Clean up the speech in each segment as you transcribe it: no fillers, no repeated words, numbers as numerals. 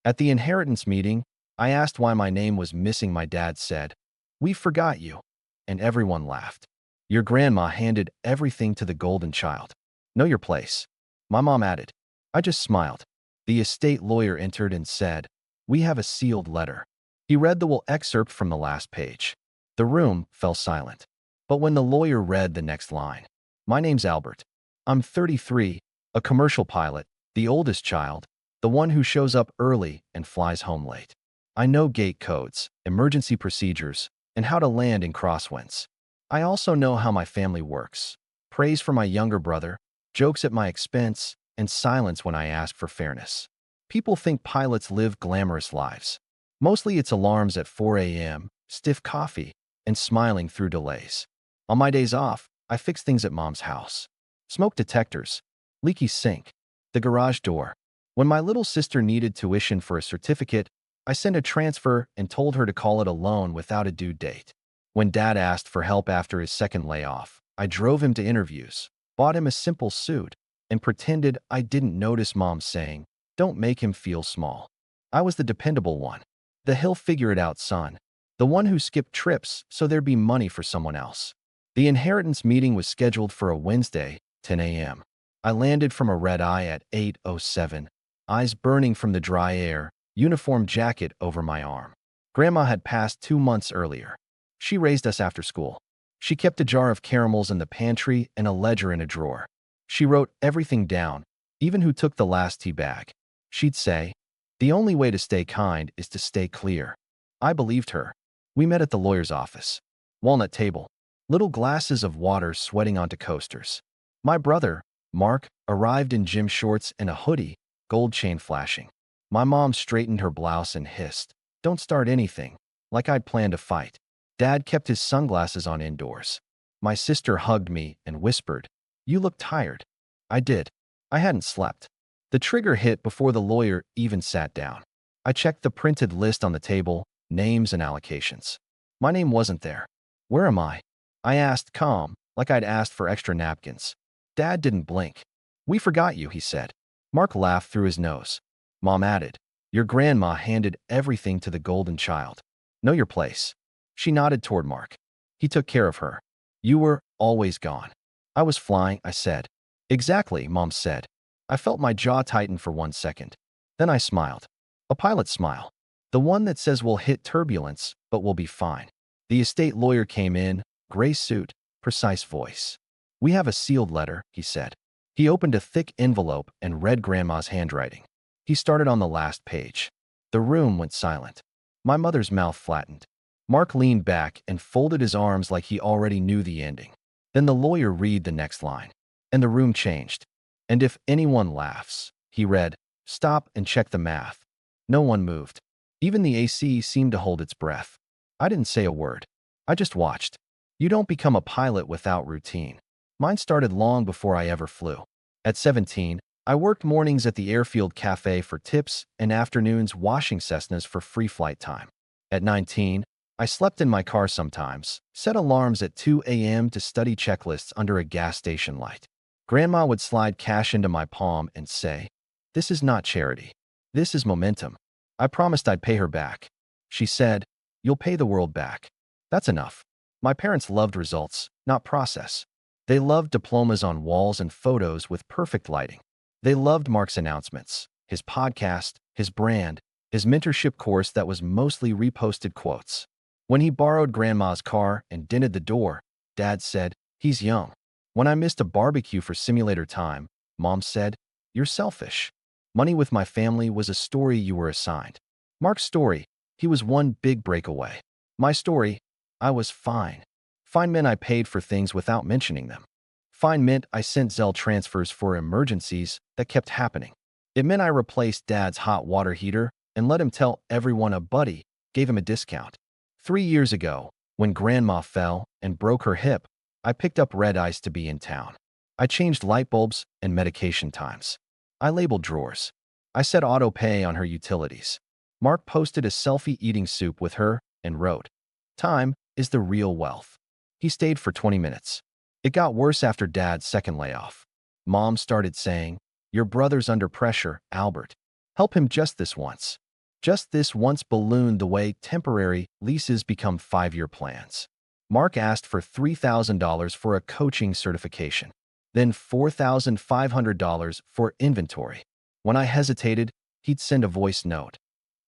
At the inheritance meeting, I asked why my name was missing. My dad said, "We forgot you." And everyone laughed. Your grandma handed everything to the golden child. Know your place. My mom added. I just smiled. The estate lawyer entered and said, "We have a sealed letter." He read the will excerpt from the last page. The room fell silent. But when the lawyer read the next line, "My name's Albert. I'm 33, a commercial pilot, the oldest child, the one who shows up early and flies home late. I know gate codes, emergency procedures, and how to land in crosswinds. I also know how my family works. Praise for my younger brother, jokes at my expense, and silence when I ask for fairness. People think pilots live glamorous lives. Mostly it's alarms at 4 a.m., stiff coffee, and smiling through delays. On my days off, I fix things at mom's house. Smoke detectors, leaky sink, the garage door. When my little sister needed tuition for a certificate, I sent a transfer and told her to call it a loan without a due date. When Dad asked for help after his second layoff, I drove him to interviews, bought him a simple suit, and pretended I didn't notice Mom saying, "Don't make him feel small." I was the dependable one. The he'll figure it out son. The one who skipped trips so there'd be money for someone else. The inheritance meeting was scheduled for a Wednesday, 10 a.m. I landed from a red-eye at 8:07, eyes burning from the dry air, uniform jacket over my arm. Grandma had passed 2 months earlier. She raised us after school. She kept a jar of caramels in the pantry and a ledger in a drawer. She wrote everything down, even who took the last tea bag. She'd say, "The only way to stay kind is to stay clear." I believed her. We met at the lawyer's office. Walnut table. Little glasses of water sweating onto coasters. My brother, Mark, arrived in gym shorts and a hoodie, gold chain flashing. My mom straightened her blouse and hissed, "Don't start anything," like I'd planned a fight. Dad kept his sunglasses on indoors. My sister hugged me and whispered, "You look tired." I did. I hadn't slept. The trigger hit before the lawyer even sat down. I checked the printed list on the table, names and allocations. My name wasn't there. Where am I? I asked, calm, like I'd asked for extra napkins. Dad didn't blink. "We forgot you," he said. Mark laughed through his nose. Mom added, "Your grandma handed everything to the golden child. Know your place." She nodded toward Mark. He took care of her. "You were always gone." "I was flying," I said. "Exactly," Mom said. I felt my jaw tighten for 1 second. Then I smiled. A pilot smile. The one that says we'll hit turbulence, but we'll be fine. The estate lawyer came in, gray suit, precise voice. "We have a sealed letter," he said. He opened a thick envelope and read Grandma's handwriting. He started on the last page. The room went silent. My mother's mouth flattened. Mark leaned back and folded his arms like he already knew the ending. Then the lawyer read the next line. And the room changed. "And if anyone laughs," he read, "stop and check the math." No one moved. Even the AC seemed to hold its breath. I didn't say a word. I just watched. You don't become a pilot without routine. Mine started long before I ever flew. At 17, I worked mornings at the airfield cafe for tips and afternoons washing Cessnas for free flight time. At 19, I slept in my car sometimes, set alarms at 2 a.m. to study checklists under a gas station light. Grandma would slide cash into my palm and say, "This is not charity. This is momentum." I promised I'd pay her back. She said, "You'll pay the world back." That's enough. My parents loved results, not process. They loved diplomas on walls and photos with perfect lighting. They loved Mark's announcements, his podcast, his brand, his mentorship course that was mostly reposted quotes. When he borrowed Grandma's car and dented the door, Dad said, "He's young." When I missed a barbecue for simulator time, Mom said, "You're selfish." Money with my family was a story you were assigned. Mark's story, he was one big breakaway. My story, I was fine. Fine meant I paid for things without mentioning them. Fine meant I sent Zelle transfers for emergencies that kept happening. It meant I replaced Dad's hot water heater and let him tell everyone a buddy gave him a discount. 3 years ago, when Grandma fell and broke her hip, I picked up red ice to be in town. I changed light bulbs and medication times. I labeled drawers. I set auto pay on her utilities. Mark posted a selfie eating soup with her and wrote, "Time is the real wealth." He stayed for 20 minutes. It got worse after Dad's second layoff. Mom started saying, "Your brother's under pressure, Albert. Help him just this once." Just this once ballooned the way temporary leases become 5-year plans. Mark asked for $3,000 for a coaching certification, then $4,500 for inventory. When I hesitated, he'd send a voice note.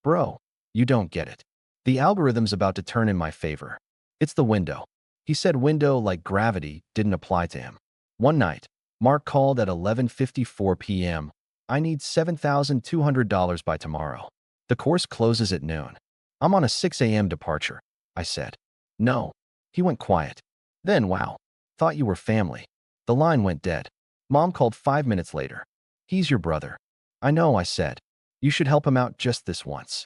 Bro, you don't get it. The algorithm's about to turn in my favor. It's the window. He said window like gravity didn't apply to him. One night, Mark called at 11:54 p.m. I need $7,200 by tomorrow. The course closes at noon. I'm on a 6 a.m. departure, I said. No. He went quiet. Then, wow. Thought you were family. The line went dead. Mom called 5 minutes later. He's your brother. I know, I said. You should help him out just this once.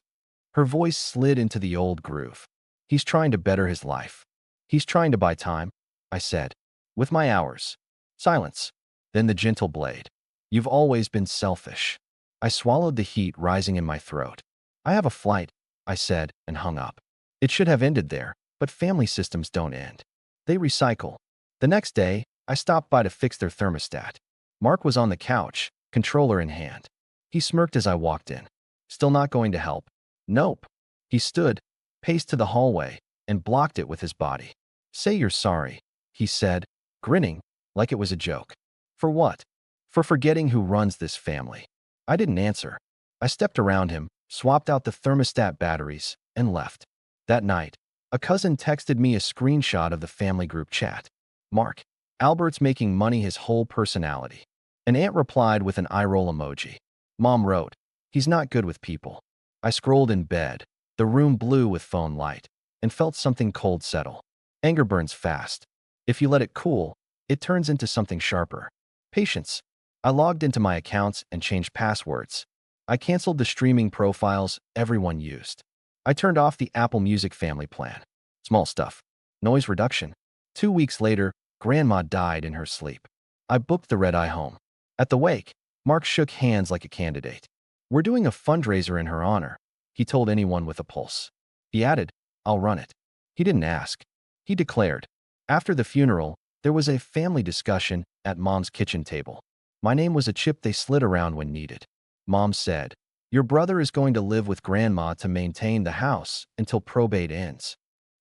Her voice slid into the old groove. He's trying to better his life. He's trying to buy time, I said. With my hours. Silence. Then the gentle blade. You've always been selfish. I swallowed the heat rising in my throat. I have a flight, I said, and hung up. It should have ended there, but family systems don't end. They recycle. The next day, I stopped by to fix their thermostat. Mark was on the couch, controller in hand. He smirked as I walked in. Still not going to help? Nope. He stood, paced to the hallway, and blocked it with his body. Say you're sorry, he said, grinning, like it was a joke. For what? For forgetting who runs this family. I didn't answer. I stepped around him, swapped out the thermostat batteries, and left. That night, a cousin texted me a screenshot of the family group chat. Mark, Albert's making money his whole personality. An aunt replied with an eye-roll emoji. Mom wrote, he's not good with people. I scrolled in bed, the room blue with phone light, and felt something cold settle. Anger burns fast. If you let it cool, it turns into something sharper. Patience. I logged into my accounts and changed passwords. I canceled the streaming profiles everyone used. I turned off the Apple Music family plan. Small stuff. Noise reduction. 2 weeks later, Grandma died in her sleep. I booked the red-eye home. At the wake, Mark shook hands like a candidate. We're doing a fundraiser in her honor, he told anyone with a pulse. He added, I'll run it. He didn't ask. He declared. After the funeral, there was a family discussion at Mom's kitchen table. My name was a chip they slid around when needed. Mom said, your brother is going to live with Grandma to maintain the house until probate ends.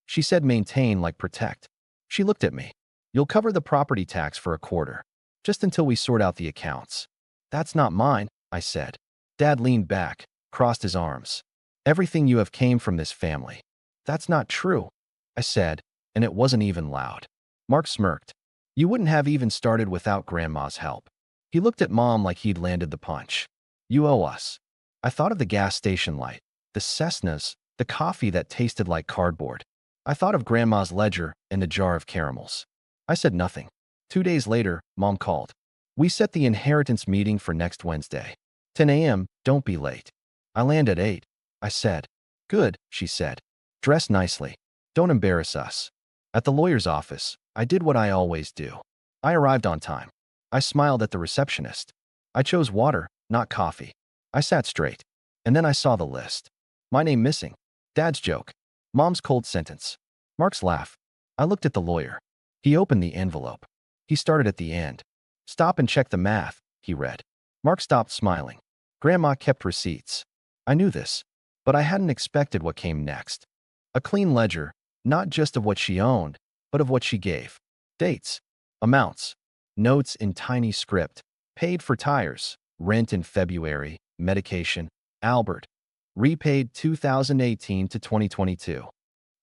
She said maintain like protect. She looked at me. You'll cover the property tax for a quarter, just until we sort out the accounts. That's not mine, I said. Dad leaned back, crossed his arms. Everything you have came from this family. That's not true, I said, and it wasn't even loud. Mark smirked. You wouldn't have even started without Grandma's help. He looked at Mom like he'd landed the punch. You owe us. I thought of the gas station light, the Cessnas, the coffee that tasted like cardboard. I thought of Grandma's ledger and the jar of caramels. I said nothing. 2 days later, Mom called. We set the inheritance meeting for next Wednesday. 10 a.m., don't be late. I land at 8. I said. Good, she said. Dress nicely. Don't embarrass us. At the lawyer's office, I did what I always do. I arrived on time. I smiled at the receptionist. I chose water, not coffee. I sat straight. And then I saw the list. My name missing. Dad's joke. Mom's cold sentence. Mark's laugh. I looked at the lawyer. He opened the envelope. He started at the end. Stop and check the math, he read. Mark stopped smiling. Grandma kept receipts. I knew this, but I hadn't expected what came next. A clean ledger, not just of what she owned, but of what she gave. Dates, amounts, notes in tiny script, paid for tires, rent in February, medication, Albert, repaid 2018 to 2022.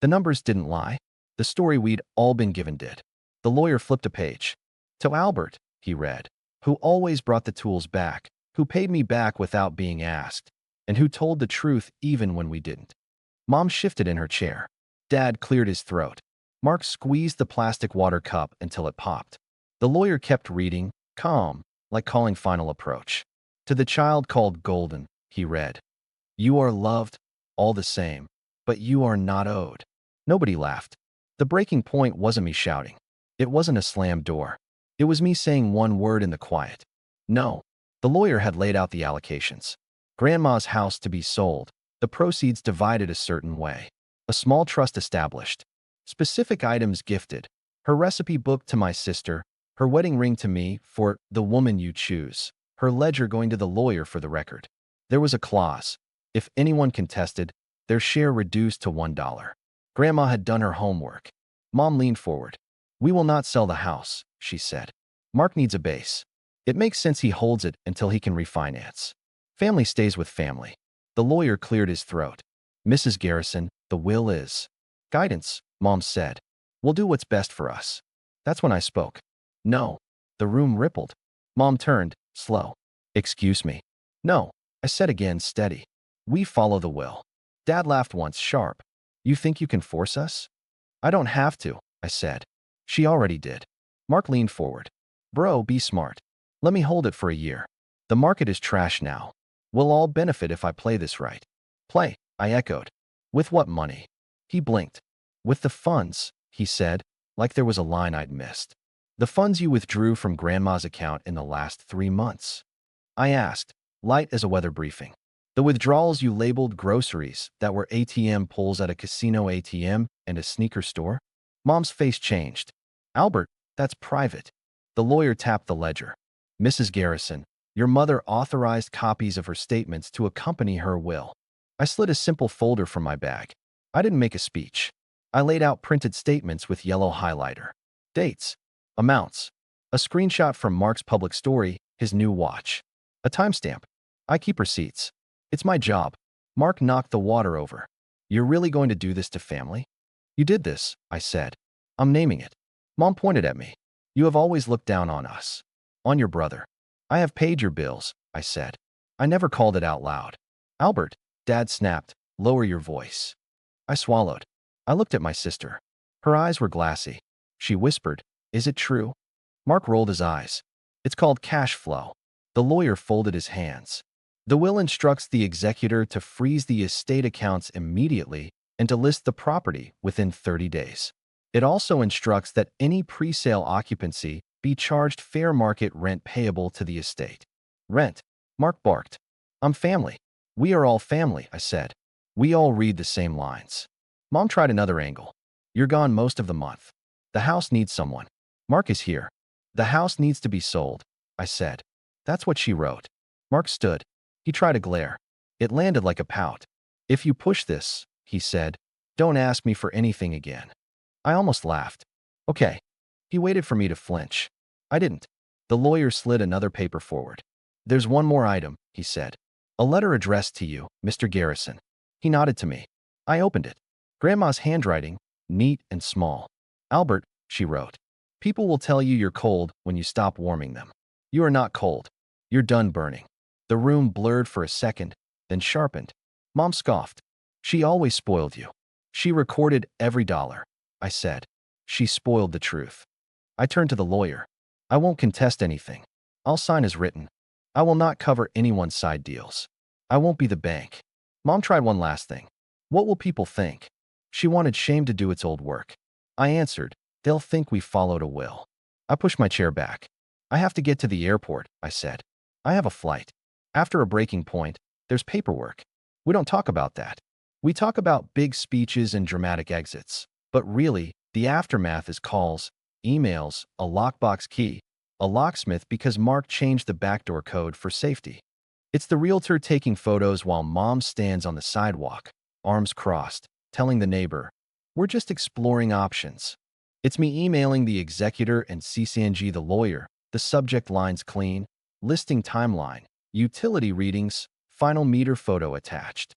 The numbers didn't lie. The story we'd all been given did. The lawyer flipped a page. To Albert, he read, who always brought the tools back, who paid me back without being asked, and who told the truth even when we didn't. Mom shifted in her chair. Dad cleared his throat. Mark squeezed the plastic water cup until it popped. The lawyer kept reading, calm, like calling final approach. To the child called Golden, he read, you are loved, all the same, but you are not owed. Nobody laughed. The breaking point wasn't me shouting. It wasn't a slammed door. It was me saying one word in the quiet. No. The lawyer had laid out the allocations. Grandma's house to be sold, the proceeds divided a certain way. A small trust established. Specific items gifted. Her recipe book to my sister, her wedding ring to me for the woman you choose, her ledger going to the lawyer for the record. There was a clause. If anyone contested, their share reduced to $1. Grandma had done her homework. Mom leaned forward. "We will not sell the house," she said. "Mark needs a base. It makes sense he holds it until he can refinance. Family stays with family." The lawyer cleared his throat. "Mrs. Garrison, the will is guidance," Mom said. "We'll do what's best for us." That's when I spoke. "No." The room rippled. Mom turned, slow. "Excuse me." "No," I said again, steady. "We follow the will." Dad laughed once, sharp. "You think you can force us?" "I don't have to," I said. "She already did." Mark leaned forward. "Bro, be smart. Let me hold it for a year. The market is trash now. We'll all benefit if I play this right." "Play," I echoed. "With what money?" He blinked. "With the funds," he said, like there was a line I'd missed. "The funds you withdrew from Grandma's account in the last 3 months." I asked, light as a weather briefing. "The withdrawals you labeled groceries that were ATM pulls at a casino ATM and a sneaker store?" Mom's face changed. "Albert, that's private." The lawyer tapped the ledger. "Mrs. Garrison, your mother authorized copies of her statements to accompany her will." I slid a simple folder from my bag. I didn't make a speech. I laid out printed statements with yellow highlighter. Dates. Amounts. A screenshot from Mark's public story, his new watch. A timestamp. I keep receipts. It's my job. Mark knocked the water over. "You're really going to do this to family?" "You did this," I said. "I'm naming it." Mom pointed at me. "You have always looked down on us. On your brother." "I have paid your bills," I said. I never called it out loud. "Albert," Dad snapped, "lower your voice." I swallowed. I looked at my sister. Her eyes were glassy. She whispered, "Is it true?" Mark rolled his eyes. "It's called cash flow." The lawyer folded his hands. "The will instructs the executor to freeze the estate accounts immediately and to list the property within 30 days. It also instructs that any pre-sale occupancy be charged fair market rent payable to the estate." "Rent," Mark barked. "I'm family." "We are all family," I said. "We all read the same lines." Mom tried another angle. "You're gone most of the month. The house needs someone." "Mark is here." "The house needs to be sold," I said. That's what she wrote. Mark stood. He tried a glare. It landed like a pout. "If you push this," he said, "don't ask me for anything again." I almost laughed. "Okay." He waited for me to flinch. I didn't. The lawyer slid another paper forward. "There's one more item," he said. "A letter addressed to you, Mr. Garrison." He nodded to me. I opened it. Grandma's handwriting, neat and small. "Albert," she wrote, "people will tell you you're cold when you stop warming them. You are not cold. You're done burning." The room blurred for a second, then sharpened. Mom scoffed. "She always spoiled you. She recorded every dollar." I said. "She spoiled the truth." I turned to the lawyer. "I won't contest anything. I'll sign as written. I will not cover anyone's side deals. I won't be the bank." Mom tried one last thing. "What will people think?" She wanted shame to do its old work. I answered, "They'll think we followed a will." I pushed my chair back. "I have to get to the airport," I said. "I have a flight." After a breaking point, there's paperwork. We don't talk about that. We talk about big speeches and dramatic exits. But really, the aftermath is calls, emails, a lockbox key, a locksmith because Mark changed the backdoor code for safety. It's the realtor taking photos while Mom stands on the sidewalk, arms crossed, telling the neighbor, "We're just exploring options." It's me emailing the executor and CCNG the lawyer, the subject lines clean, listing timeline, utility readings, final meter photo attached.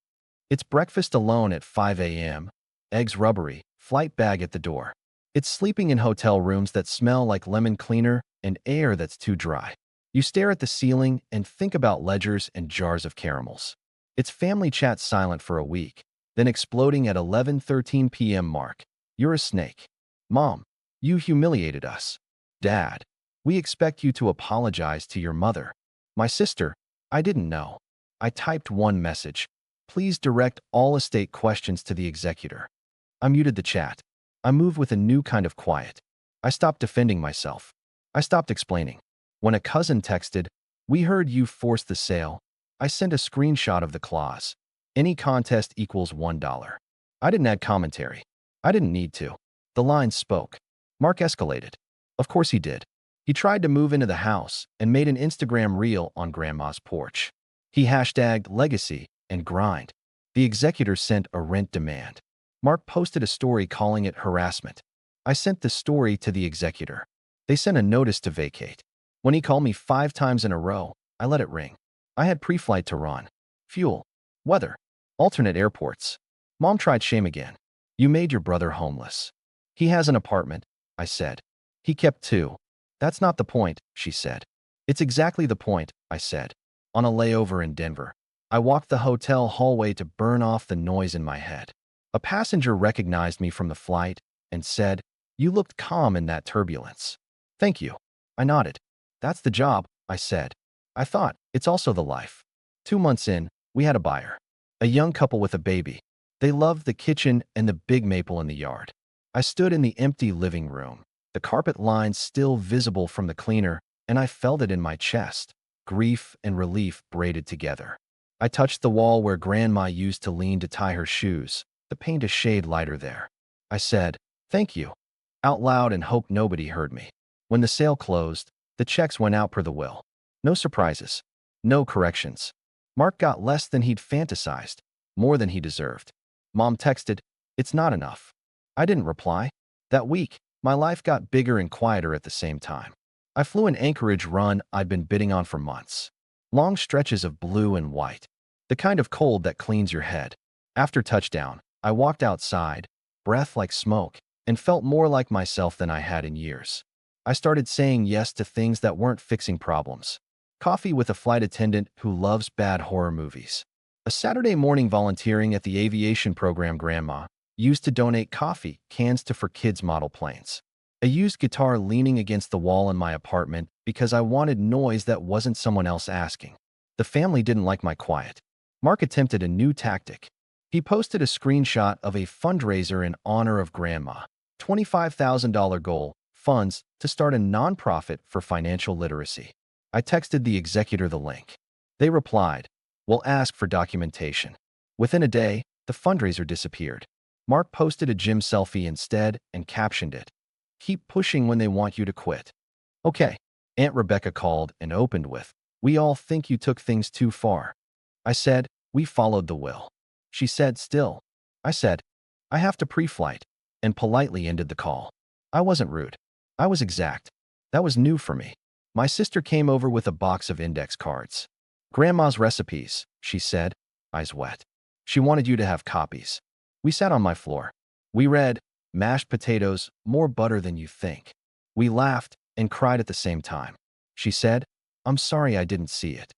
It's breakfast alone at 5 a.m., eggs rubbery, flight bag at the door. It's sleeping in hotel rooms that smell like lemon cleaner and air that's too dry. You stare at the ceiling and think about ledgers and jars of caramels. It's family chat silent for a week, then exploding at 11:13 p.m. Mark, "You're a snake." "Mom, you humiliated us." "Dad, we expect you to apologize to your mother." My sister, "I didn't know." I typed one message. "Please direct all estate questions to the executor." I muted the chat. I moved with a new kind of quiet. I stopped defending myself. I stopped explaining. When a cousin texted, "We heard you forced the sale," I sent a screenshot of the clause. "Any contest equals $1." I didn't add commentary. I didn't need to. The lines spoke. Mark escalated. Of course he did. He tried to move into the house and made an Instagram reel on Grandma's porch. He hashtagged legacy and grind. The executor sent a rent demand. Mark posted a story calling it harassment. I sent the story to the executor. They sent a notice to vacate. When he called me 5 times in a row, I let it ring. I had pre-flight to Ron. Fuel. Weather. Alternate airports. Mom tried shame again. You made your brother homeless. He has an apartment, I said. He kept 2. That's not the point, she said. It's exactly the point, I said. On a layover in Denver, I walked the hotel hallway to burn off the noise in my head. A passenger recognized me from the flight and said, "You looked calm in that turbulence." Thank you. I nodded. That's the job, I said. I thought, it's also the life. 2 months in, we had a buyer. A young couple with a baby. They loved the kitchen and the big maple in the yard. I stood in the empty living room, the carpet lines still visible from the cleaner, and I felt it in my chest, grief and relief braided together. I touched the wall where Grandma used to lean to tie her shoes, the paint a shade lighter there. I said, "Thank you," out loud and hoped nobody heard me. When the sale closed, the checks went out per the will. No surprises. No corrections. Mark got less than he'd fantasized, more than he deserved. Mom texted, "It's not enough." I didn't reply. That week, my life got bigger and quieter at the same time. I flew an Anchorage run I'd been bidding on for months. Long stretches of blue and white. The kind of cold that cleans your head. After touchdown, I walked outside, breath like smoke, and felt more like myself than I had in years. I started saying yes to things that weren't fixing problems. Coffee with a flight attendant who loves bad horror movies. A Saturday morning volunteering at the aviation program Grandma used to donate coffee cans to for kids' model planes. A used guitar leaning against the wall in my apartment because I wanted noise that wasn't someone else asking. The family didn't like my quiet. Mark attempted a new tactic. He posted a screenshot of a fundraiser in honor of Grandma. $25,000 goal, funds to start a nonprofit for financial literacy. I texted the executor the link. They replied, "We'll ask for documentation." Within a day, the fundraiser disappeared. Mark posted a gym selfie instead and captioned it, "Keep pushing when they want you to quit." Okay. Aunt Rebecca called and opened with, "We all think you took things too far." I said, "We followed the will." She said, "Still." I said, "I have to pre-flight," and politely ended the call. I wasn't rude. I was exact. That was new for me. My sister came over with a box of index cards. "Grandma's recipes," she said, eyes wet. She wanted you to have copies. We sat on my floor. We read, "Mashed potatoes, more butter than you think." We laughed and cried at the same time. She said, "I'm sorry I didn't see it."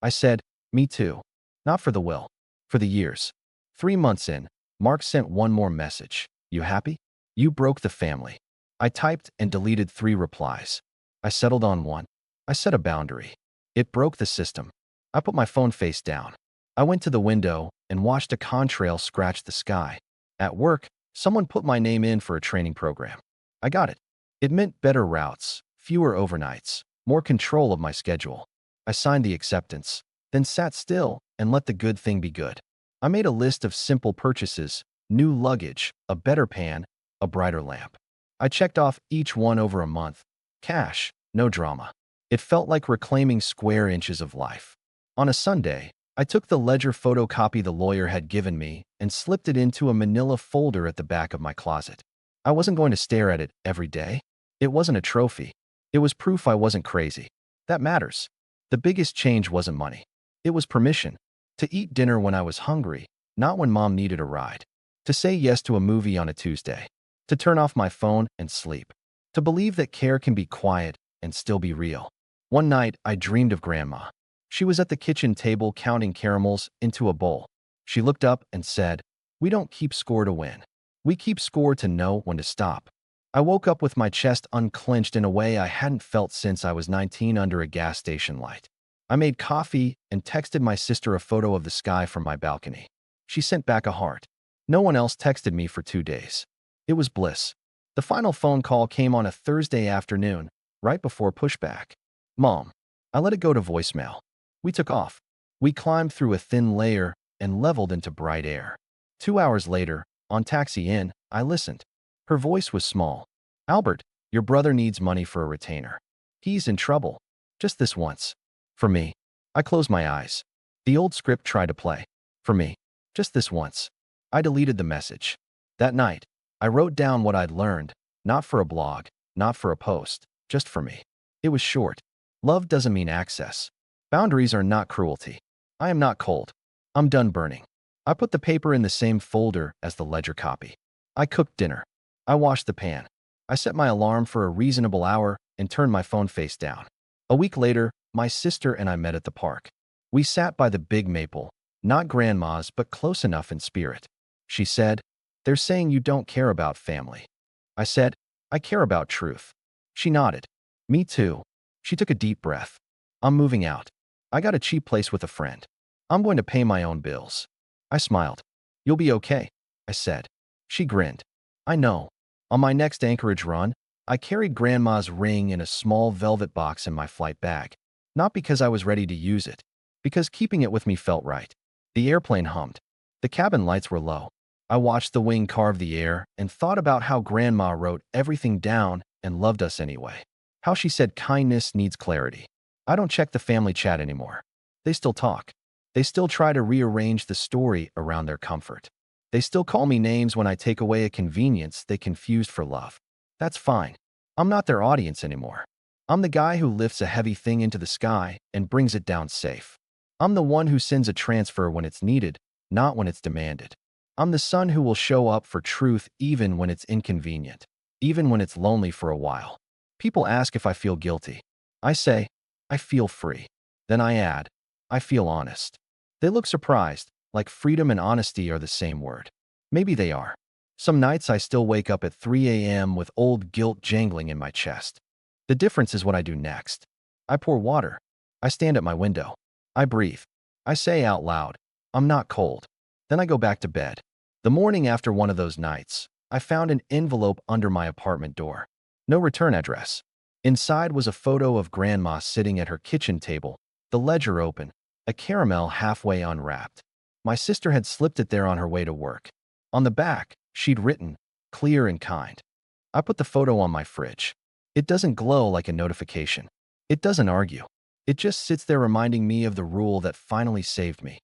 I said, "Me too. Not for the will. For the years." 3 months in, Mark sent one more message. "You happy? You broke the family." I typed and deleted 3 replies. I settled on one. I set a boundary. It broke the system. I put my phone face down. I went to the window and watched a contrail scratch the sky. At work, someone put my name in for a training program. I got it. It meant better routes, fewer overnights, more control of my schedule. I signed the acceptance, then sat still and let the good thing be good. I made a list of simple purchases, new luggage, a better pan, a brighter lamp. I checked off each one over a month. Cash, no drama. It felt like reclaiming square inches of life. On a Sunday, I took the ledger photocopy the lawyer had given me and slipped it into a manila folder at the back of my closet. I wasn't going to stare at it every day. It wasn't a trophy. It was proof I wasn't crazy. That matters. The biggest change wasn't money. It was permission. To eat dinner when I was hungry, not when Mom needed a ride. To say yes to a movie on a Tuesday. To turn off my phone and sleep. To believe that care can be quiet and still be real. One night, I dreamed of Grandma. She was at the kitchen table counting caramels into a bowl. She looked up and said, "We don't keep score to win. We keep score to know when to stop." I woke up with my chest unclenched in a way I hadn't felt since I was 19 under a gas station light. I made coffee and texted my sister a photo of the sky from my balcony. She sent back a heart. No one else texted me for 2 days. It was bliss. The final phone call came on a Thursday afternoon, right before pushback. "Mom." I let it go to voicemail. We took off. We climbed through a thin layer and leveled into bright air. 2 hours later, on taxi in, I listened. Her voice was small. "Albert, your brother needs money for a retainer. He's in trouble. Just this once." For me, I closed my eyes. The old script tried to play. For me. Just this once. I deleted the message. That night, I wrote down what I'd learned, not for a blog, not for a post, just for me. It was short. Love doesn't mean access. Boundaries are not cruelty. I am not cold. I'm done burning. I put the paper in the same folder as the ledger copy. I cooked dinner. I washed the pan. I set my alarm for a reasonable hour and turned my phone face down. A week later, my sister and I met at the park. We sat by the big maple, not grandma's, but close enough in spirit. She said, "They're saying you don't care about family." I said, "I care about truth." She nodded. "Me too." She took a deep breath. "I'm moving out. I got a cheap place with a friend. I'm going to pay my own bills." I smiled. "You'll be okay," I said. She grinned. "I know." On my next Anchorage run, I carried Grandma's ring in a small velvet box in my flight bag. Not because I was ready to use it, because keeping it with me felt right. The airplane hummed. The cabin lights were low. I watched the wing carve the air and thought about how Grandma wrote everything down and loved us anyway. How she said kindness needs clarity. I don't check the family chat anymore. They still talk. They still try to rearrange the story around their comfort. They still call me names when I take away a convenience they confused for love. That's fine. I'm not their audience anymore. I'm the guy who lifts a heavy thing into the sky and brings it down safe. I'm the one who sends a transfer when it's needed, not when it's demanded. I'm the son who will show up for truth even when it's inconvenient, even when it's lonely for a while. People ask if I feel guilty. I say, I feel free. Then I add, I feel honest. They look surprised, like freedom and honesty are the same word. Maybe they are. Some nights I still wake up at 3 a.m. with old guilt jangling in my chest. The difference is what I do next. I pour water. I stand at my window. I breathe. I say out loud, I'm not cold. Then I go back to bed. The morning after one of those nights, I found an envelope under my apartment door. No return address. Inside was a photo of Grandma sitting at her kitchen table, the ledger open, a caramel halfway unwrapped. My sister had slipped it there on her way to work. On the back, she'd written, clear and kind. I put the photo on my fridge. It doesn't glow like a notification. It doesn't argue. It just sits there reminding me of the rule that finally saved me.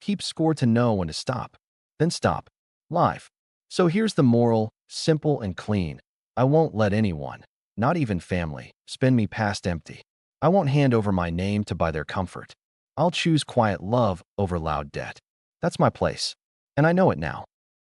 Keep score to know when to stop. Then stop. Live. So here's the moral, simple and clean. I won't let anyone, not even family, spin me past empty. I won't hand over my name to buy their comfort. I'll choose quiet love over loud debt. That's my place. And I know it now.